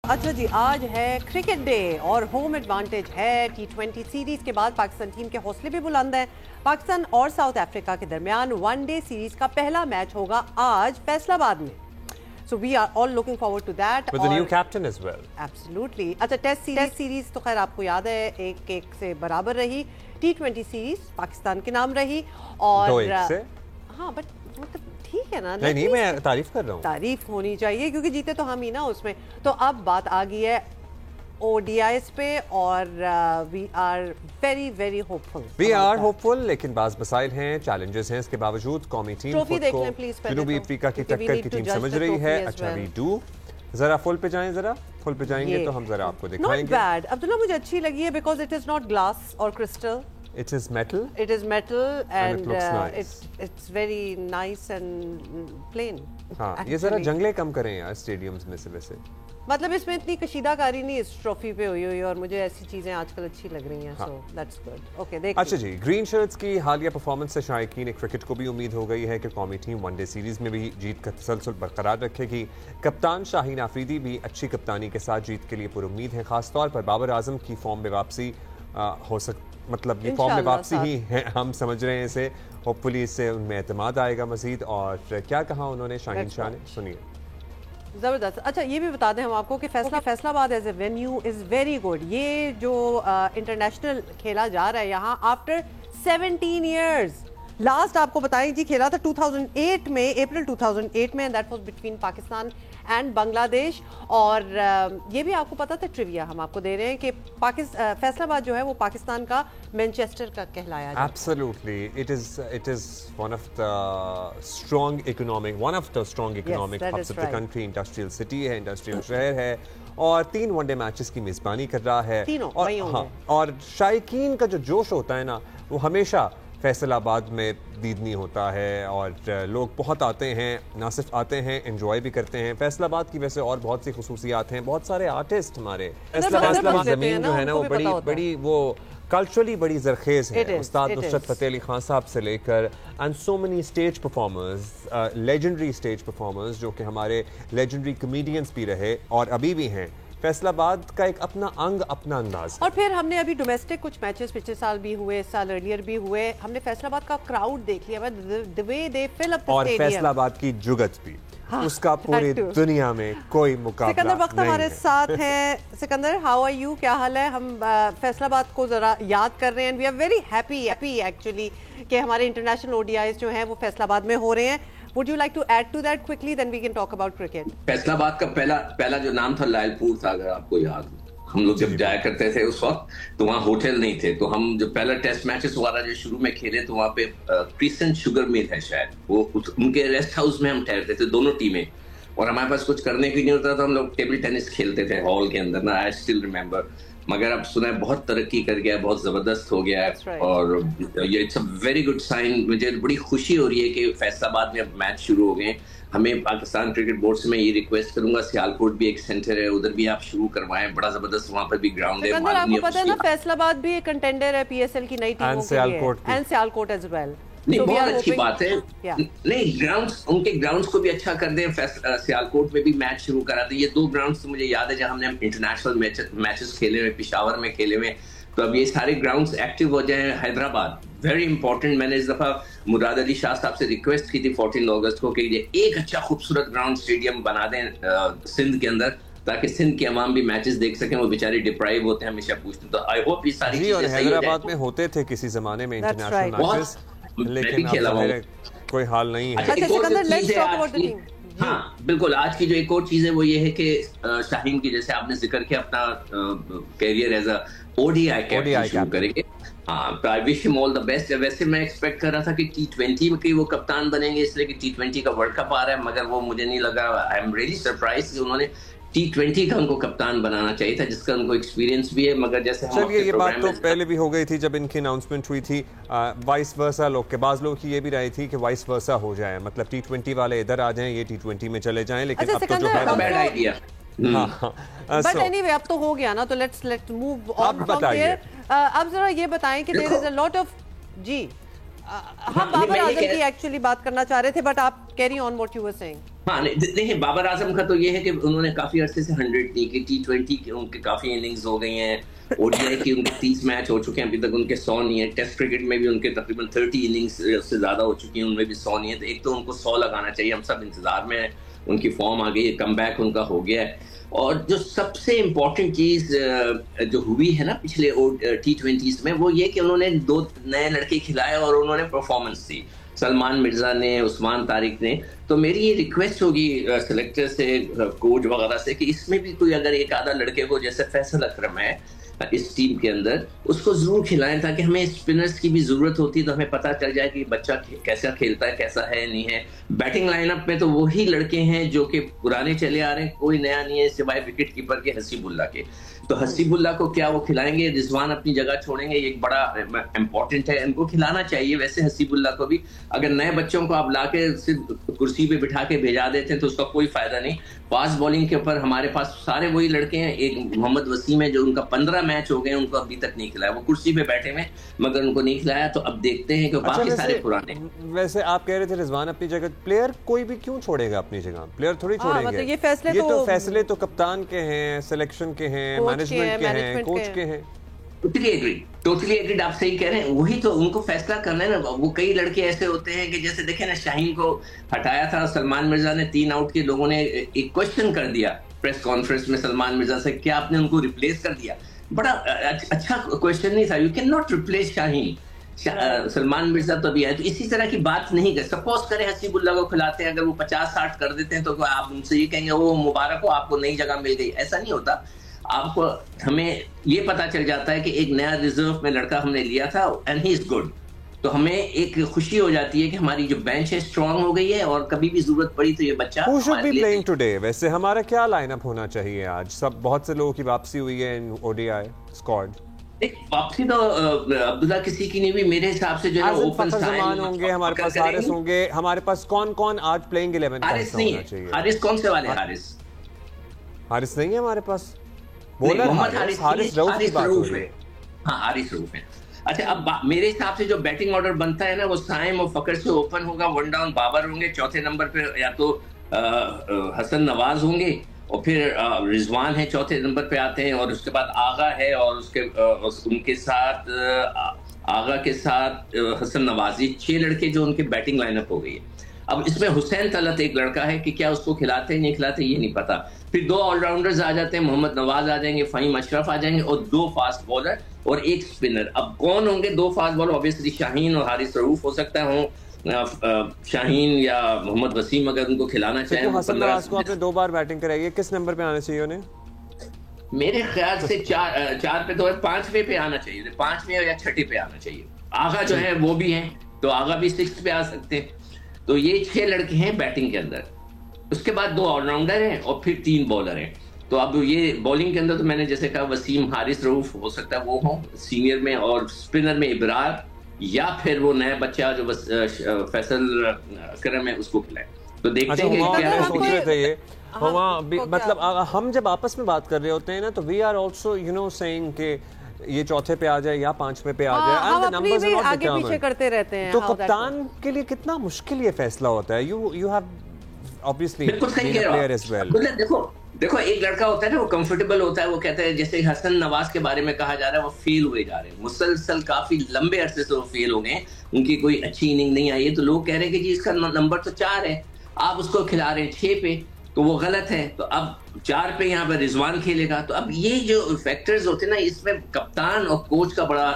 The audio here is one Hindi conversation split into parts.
अच्छा जी, आज है क्रिकेट डे और होम एडवांटेज है। T20 सीरीज के बाद पाकिस्तान टीम के हौसले भी बुलंद हैं। पाकिस्तान और साउथ अफ्रीका के दरमियान वनडे सीरीज का पहला मैच होगा आज फैसलाबाद में। So we are all looking forward to that. With the new captain as well. Absolutely. अच्छा, टेस्ट सीरीज तो खैर आपको याद है एक से बराबर रही। T20 सीरीज पाकिस्तान के नाम रही और 2-1 से। हाँ, बट मतलब ठीक है ना। नहीं, मैं तारीफ कर रहा हूँ। तारीफ होनी चाहिए क्योंकि जीते तो हम ही ना उसमें। तो अब बात आ गई है ODIs पे और we are very very hopeful. We are hopeful, लेकिन बाज़ मसाइल हैं, चैलेंजेस हैं। इसके बावजूद कौमी टीम ट्रॉफी देख लें प्लीज। जनूबी अफ्रीका की टक्कर की टीम समझ रही है। अच्छा, वी डू जरा फुल पे जाएं, जरा फुल पे जाएंगे तो हम जरा आपको दिखाएंगे। नॉट बैड अब्दुल्ला, मुझे अच्छी लगी है because it is not glass और crystal. It is metal. It is metal and it looks nice. it's very nice and plain. हाँ, ये जरा जंगले कम करें यार स्टेडियम्स में से। वैसे मतलब इसमें इतनी कशीदाकारी नहीं इस ट्रॉफी पे हुई और मुझे ऐसी चीजें आजकल अच्छी लग रही हैं। So that's good. ओके, देखिए। अच्छा जी, ग्रीन शर्ट्स की हालिया परफॉर्मेंस से शायकीन क्रिकेट को भी उम्मीद हो गई है कि कौमी टीम वनडे सीरीज में भी जीत का तसलसल बरकरार रखेगी। कप्तान शाहीन आफरीदी भी अच्छी कप्तानी के साथ जीत के लिए पुरुम्मीद है। खासतौर पर बाबर आजम की फॉर्म में वापसी हो मतलब ये फॉर्म में वापसी ही है, हम समझ रहे हैं इसे। होपफुली इससे उनमें एतमाद आएगा मजीद। और क्या कहा उन्होंने शाहीन शाह ने, सुनिए। जबरदस्त। अच्छा, ये भी बता दें हम आपको कि Faisalabad as a venue is very good. ये जो इंटरनेशनल खेला जा रहा है यहाँ आफ्टर 17 ईयर्स। लास्ट आपको बताएं जी, खेला था 2008 में, अप्रैल 2008 में, and that was between Pakistan and Bangladesh. और ये भी आपको पता था, ट्रिविया हम आपको दे रहे हैं कि फैसलाबाद जो है वो पाकिस्तान का मैनचेस्टर का कहलाया जाता है। Absolutely, it is one of the strong economic hubs of the country. Industrial city है, industrial शहर है और 3 वनडे मैचेस की मेजबानी कर रहा है। और शायकीन का जो जोश होता है ना, वो हमेशा फैसलाबाद में दीदनी होता है और लोग बहुत आते हैं, ना सिर्फ आते हैं, एंजॉय भी करते हैं। फैसलाबाद की वैसे और बहुत सी खुसूसियात हैं, बहुत सारे आर्टिस्ट हमारे। फैसलाबाद ज़मीन जो है ना, वो बड़ी वो कल्चरली बड़ी जरखेज है। उस्ताद नुसरत फतेह अली खान साहब से लेकर and so many stage performers, legendary stage performers जो कि हमारे लेजेंडरी कॉमेडियंस भी रहे और अभी भी हैं। फैसलाबाद का एक अपना अंग, अपना अंदाज। और फिर हमने अभी डोमेस्टिक कुछ मैचेस पिछले साल भी हुए, इस साल अर्लियर भी हुए। हमने फैसलाबाद का क्राउड देख लिया, the way they fill up the और फैसलाबाद की जुगत भी, उसका पूरी दुनिया में कोई मुकाबला सिकंदर वक्त हमारे साथ हैं। सिकंदर, हाउ आर यू, क्या हाल है? हम फैसलाबाद को जरा याद कर रहे हैं। We are very happy actually कि हमारे इंटरनेशनल ODIs जो हैं वो फैसलाबाद में हो रहे हैं। Would you like to add to that quickly, then we can talk about cricket? Faisalabad का पहला जो नाम था लायलपुर था, अगर आपको याद हो। हम लोग जब जाया करते थे उस वक्त तो वहाँ होटल नहीं थे, तो हम जो पहला टेस्ट मैचेस वाला जो शुरू में खेले तो वहाँ पे क्रिसेंट शुगर मिल है शायद, वो उनके रेस्ट हाउस में हम ठहरते थे दोनों टीमें। और हमारे पास कुछ करने की नहीं होता था, हम लोग टेबल टेनिस खेलते थे हॉल के अंदर ना। I still remember. मगर अब सुना है बहुत तरक्की कर गया, बहुत जबरदस्त हो गया है। और ये it's a very good sign. मुझे बड़ी खुशी हो रही है कि फैसलाबाद में अब मैच शुरू हो गए। हमें पाकिस्तान क्रिकेट बोर्ड से मैं ये रिक्वेस्ट करूंगा, सियालकोट भी एक सेंटर है, उधर भी आप शुरू करवाएं। बड़ा जबरदस्त वहाँ पर भी ग्राउंड है। आपको पता है ना, फैसलाबाद भी एक कंटेंडर है PSL की नई टीमों के लिए, एंड सियालकोट एज वेल। नहीं, बहुत अच्छी बात है। नहीं, ग्राउंड्स, उनके ग्राउंड्स को भी अच्छा कर दें। सियालकोट में भी मैच शुरू करा दें। ये 2 ग्राउंड्स तो मुझे याद है जहां हमने इंटरनेशनल मैचेस खेले हुए, पेशावर में खेले हुए। तो अब ये सारे ग्राउंड्स एक्टिव हो जाएं। Hyderabad very important. मैंने इस दफा मुराद अली शाह साहब से रिक्वेस्ट की थी 14 अगस्त को कि ये एक अच्छा खूबसूरत ग्राउंड स्टेडियम बना दें सिंध के अंदर, ताकि सिंध के अवाम भी मैचेस देख सकें। वो बेचारे डिप्राइव होते हैं, हमेशा पूछते। तो आई होप ये सारी चीजें सही हो जाए। हैदराबाद में होते थे किसी जमाने में इंटरनेशनल मैचेस, लेकिन अब कोई हाल नहीं है। हाँ बिल्कुल। आज की जो एक और चीज है वो ये है कि शाहीन की, जैसे आपने जिक्र किया, अपना career as a ODI captain शुरू करेंगे। हाँ, तो I wish him all the best. वैसे मैं एक्सपेक्ट कर रहा था कि T20 के वो कप्तान बनेंगे, इसलिए कि T20 का वर्ल्ड कप आ रहा है, मगर वो मुझे नहीं लगा। आई एम रियली सरप्राइज्ड कि उन्होंने T20 का उनको कप्तान बनाना चाहिए था, जिसका उनको एक्सपीरियंस भी है। मगर जैसे चलिए, ये बात तो पहले भी हो गई थी जब इनकी अनाउंसमेंट हुई थी। वाइस वर्सा लोग के, बाज लोग की ये भी राय थी कि वाइस वर्सा हो जाए, मतलब T20 वाले इधर आ जाएं, ये T20 में चले जाएं। लेकिन अब तो जो है बैड आइडिया। बट एनीवे अब तो हो गया ना, तो let's move on from here. अब जरा ये बताएं कि there is a lot of जी, हम बाबर आजम की एक्चुअली बात करना चाह रहे थे, बट आप carry on what you were saying. हाँ देखिए, बाबर आजम का तो ये है कि उन्होंने काफी अरसे से 100 नहीं की, T20 के उनके काफी इनिंग्स हो गई हैं, ओडीआई की उनके 30 मैच हो चुके हैं, अभी तक उनके 100 नहीं है। टेस्ट क्रिकेट में भी उनके तकरीबन 30 इनिंग्स से ज्यादा हो चुकी हैं, उनमें भी 100 नहीं है। तो एक तो उनको 100 लगाना चाहिए, हम सब इंतजार में हैं, उनकी फॉर्म आ गई है, कम बैक उनका हो गया है। और जो सबसे इम्पोर्टेंट चीज जो हुई है ना पिछले T20s में, वो ये कि उन्होंने 2 नए लड़के खिलाए और उन्होंने परफॉर्मेंस दी, सलमान मिर्जा ने, उस्मान तारिक ने। तो मेरी ये रिक्वेस्ट होगी सेलेक्टर से, कोच वगैरह से, कि इसमें भी कोई अगर एक आधा लड़के को, जैसे फैसल अकरम है इस टीम के अंदर, उसको जरूर खिलाएं, ताकि हमें स्पिनर्स की भी जरूरत होती है, तो हमें पता चल जाए कि बच्चा कैसा खेलता है, कैसा है नहीं है। बैटिंग लाइनअप में तो वही लड़के हैं जो कि पुराने चले आ रहे हैं, कोई नया नहीं है सिवाय विकेट कीपर के हसीबुल्ला के। तो हसीबुल्ला को क्या वो खिलाएंगे, रिजवान अपनी जगह छोड़ेंगे, ये एक बड़ा इंपॉर्टेंट है, इनको खिलाना चाहिए। वैसे हसीबुल्ला को भी अगर नए बच्चों को आप लाके सिर्फ कुर्सी पे बिठा के भेजा देते हैं तो उसका कोई फायदा नहीं। फास्ट बॉलिंग के ऊपर हमारे पास सारे वही लड़के हैं। एक मोहम्मद वसीम है जो उनका 15 मैच हो गए, उनको अभी तक नहीं खिलाया, वो कुर्सी पे बैठे हुए मगर उनको नहीं खिलाया। तो अब देखते हैं कि बाकी सारे पुराने। वैसे आप कह रहे थे रिजवान अपनी जगह, प्लेयर कोई भी क्यों छोड़ेगा अपनी जगह? प्लेयर थोड़ी छोड़ेंगे। मतलब ये तो फैसले तो कप्तान के हैं, सिलेक्शन के हैं, मैनेजमेंट के हैं, कोच के हैं। टोटली एग्रीड, आप सही कह रहे हैं। वही तो उनको फैसला करना है ना। वो कई लड़के ऐसे होते हैं कि जैसे देखे ना, शाहीन को हटाया था सलमान मिर्जा ने, 3 आउट के लोगों ने एक क्वेश्चन कर दिया प्रेस कॉन्फ्रेंस में सलमान मिर्जा से, क्या आपने उनको रिप्लेस कर दिया? बड़ा अच्छा क्वेश्चन नहीं था। You can not replace Shaheen, Salman Mirza तो अभी है। तो इसी तरह की बात नहीं कर। सपोज करें हसीबुल्ला को खिलाते हैं, अगर वो 50-60 कर देते हैं तो आप उनसे ये कहेंगे वो मुबारक हो, आपको नई जगह मिल गई? ऐसा नहीं होता। आपको, हमें ये पता चल जाता है कि एक नया रिजर्व में लड़का हमने लिया था एंड ही इज गुड, तो हमें एक खुशी हो जाती है कि हमारी जो बेंच है स्ट्रांग हो गई है और कभी भी जरूरत पड़ी तो ये बच्चा Who should be playing today? वैसे हमारा क्या लाइनअप होना चाहिए आज? सब बहुत से लोगों की वापसी हुई है इन ओडीआई स्क्वाड। वापसी तो अब्दुल्ला किसी की नहीं हुई मेरे हिसाब से। जो है ओपन जमान होंगे हमारे पास, हारिस होंगे हमारे पास। कौन आज प्लेइंग 11 हारिस नहीं है। हारिस कौन से वाले? हारिस नहीं है हमारे पास। मोहम्मद हारिस रऊफ की बात हो रही है। हाँ, हारिस रऊफ है। अच्छा, अब मेरे हिसाब से जो बैटिंग ऑर्डर बनता है ना, वो साइम और फकर से ओपन होगा। 1 डाउन बाबर होंगे, चौथे नंबर पे या तो हसन नवाज होंगे, और फिर रिजवान है चौथे नंबर पे आते हैं, और उसके बाद आगा है, और उनके साथ आगा के साथ हसन नवाज। ये 6 लड़के जो उनके बैटिंग लाइनअप हो गई है। अब इसमें हुसैन तलत एक लड़का है कि क्या उसको खिलाते हैं नहीं खिलाते ये नहीं पता। फिर 2 ऑलराउंडर्स आ जाते हैं, मोहम्मद नवाज आ जाएंगे, फ़हीम अशरफ आ जाएंगे, और 2 फास्ट बॉलर और 1 स्पिनर। अब कौन होंगे 2 फास्ट बॉलर? ऑब्वियसली शाहीन और हारिस रऊफ हो सकता है, शाहीन या मोहम्मद वसीम अगर उनको खिलाना चाहें। हसन नवाज को आपने 2 बार बैटिंग कराई है, किस नंबर पे आना चाहिए उन्हें? मेरे ख्याल से 4 पे तो 5वें पे आना चाहिए, 5वें या 6ठे पे आना चाहिए। आगा जो है वो भी है, तो आगा भी 6th पे आ सकते हैं। तो ये 6 लड़के हैं बैटिंग के अंदर। उसके बाद 2 ऑलराउंडर हैं और फिर 3 बॉलर हैं। तो अब ये बॉलिंग के अंदर तो मैंने जैसे कहा वसीम, हारिस रऊफ हो सकता है वो हो सीनियर में, और स्पिनर में इब्रार, या फिर वो नया बच्चा जो फैसल अकरम है उसको खिलाए। तो देखते हैं क्या सोच रहे थे ये। मतलब हम जब आपस में बात कर रहे होते हैं ना, तो वी आर ऑल्सो सेइंग कि ये चौथे पे आ जाए या 5वें पे आ जाए, हम अपनी भी आगे पीछे करते रहते हैं। तो कप्तान के लिए कितना मुश्किल ये फैसला होता है। You have obviously been a player as well. देखो एक लड़का होता है ना, वो कंफर्टेबल होता है, वो कहता है, जैसे हसन नवाज के बारे में कहा जा रहा है, वो फेल हुए जा रहे हैं मुसलसल, काफी लंबे अरसे से वो फेल हो गए, उनकी कोई अच्छी इनिंग नहीं आई है। तो लोग कह रहे हैं कि जी इसका नंबर तो 4 है, आप उसको खिला रहे हैं 6 पे, तो वो गलत है। तो अब 4 पे यहाँ पर रिजवान खेलेगा। तो अब ये जो फैक्टर्स होते हैं ना, इसमें कप्तान और कोच का बड़ा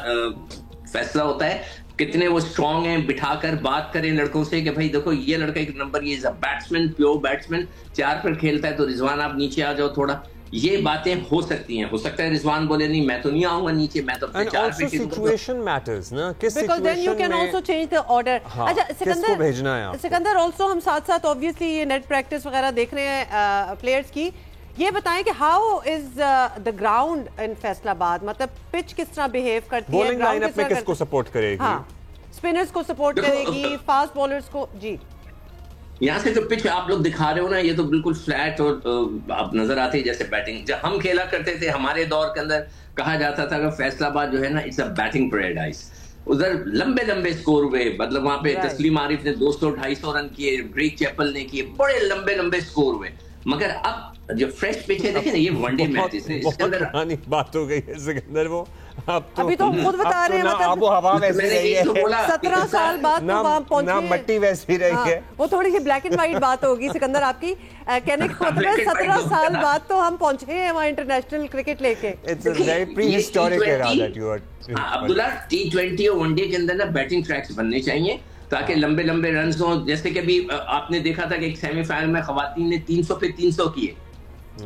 फैसला होता है। कितने वो स्ट्रांग हैं, बिठाकर बात करें लड़कों से कि भाई देखो ये लड़का एक नंबर, ये बैट्समैन, प्योर बैट्समैन, 4 पर खेलता है, तो रिजवान आप नीचे आ जाओ थोड़ा। ये बातें हो सकती हैं। हो सकता है रिजवान बोले नहीं, मैं तो नहीं आऊंगा नीचे, मैं तो अपने 4 पे खेलूंगा। सिचुएशन मैटर्स ना, किस सिचुएशन में, because then you can also change the order. अच्छा किसको भेजना है? सिकंदर आल्सो हम साथ-साथ ऑब्वियसली ये नेट प्रैक्टिस वगैरह देख रहे हैं प्लेयर्स की। ये बताएं कि how is the ground in Faisalabad, मतलब पिच किस तरह बिहेव करती है, बॉलिंग लाइनअप में किसको सपोर्ट करेगी? हाँ, स्पिनर्स को सपोर्ट करेगी, फास्ट बॉलर्स को। जी, यहाँ से जो पिच आप लोग दिखा रहे हो ना, ये तो बिल्कुल फ्लैट और आप नजर आते हैं जैसे बैटिंग। जब हम खेला करते थे हमारे दौर के अंदर, कहा जाता था कि फैसलाबाद जो है ना, इट्स अ बैटिंग पैराडाइज। उधर लंबे लंबे स्कोर हुए, मतलब वहां पे तस्लीम आरिफ ने 200-250 रन किए, ग्रेग चैपल ने किए, बड़े लंबे लंबे स्कोर हुए। मगर अब जो फ्रेश पिच है, देखें ना, ये वनडे मैचेस है, इसके अंदर पुरानी बात हो गई है सिकंदर। वो अभी तो हम खुद बता रहे हैं, मतलब आबो हवा वैसी रही है, 17 साल बाद तो वहां पहुंचे, ना मट्टी वैसी रही है। वो थोड़ी सी ब्लैक एंड व्हाइट बात होगी सिकंदर आपकी, कहने का मतलब 17 साल बाद तो हम पहुंचे हैं वहां इंटरनेशनल क्रिकेट लेके। It's a very prehistoric era that you are. Abdullah, T20 और वनडे के अंदर ना बैटिंग ट्रैक्स बनने चाहिए ताकि लंबे लंबे रन हो। जैसे कि अभी आपने देखा था कि एक सेमीफाइनल में खवातीन ने 300 पे 300 किए,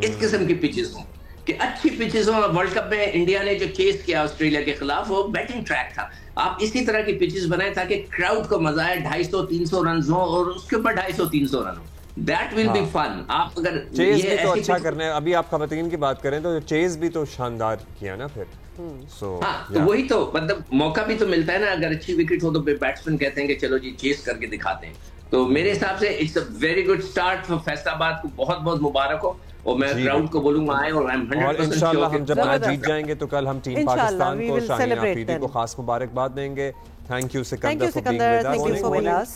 इस किस्म की पिचेस हों कि अच्छी पिचेस हों। वर्ल्ड कप में इंडिया ने जो चेस किया ऑस्ट्रेलिया के खिलाफ, वो बैटिंग ट्रैक था। आप इसी तरह की पिचेस बनाएं ताकि क्राउड को मजा आए, 250-300 रन हो और उसके ऊपर 250-300 रन हो। That will be fun. आप अगर चेस भी तो अच्छा करना है, अभी आप खवातीन की बात करें तो चेस भी तो शानदार किया ना फिर। तो वही तो, मतलब मौका भी तो मिलता है ना, अगर अच्छी विकेट हो तो बैट्समैन कहते हैं कि चलो जी चेस करके दिखाते हैं। तो मेरे हिसाब से it's a very good start for Faisalabad को, बहुत बहुत मुबारक हो। और मैं क्राउड को बोलूंगा आए, और आई एम 100% इंशाल्लाह हम जब मैच जीत जाएंगे तो कल हम टीम पाकिस्तान को, शाहीन आफरीदी को खास मुबारकबाद देंगे। Thank you Sikandar for being with us.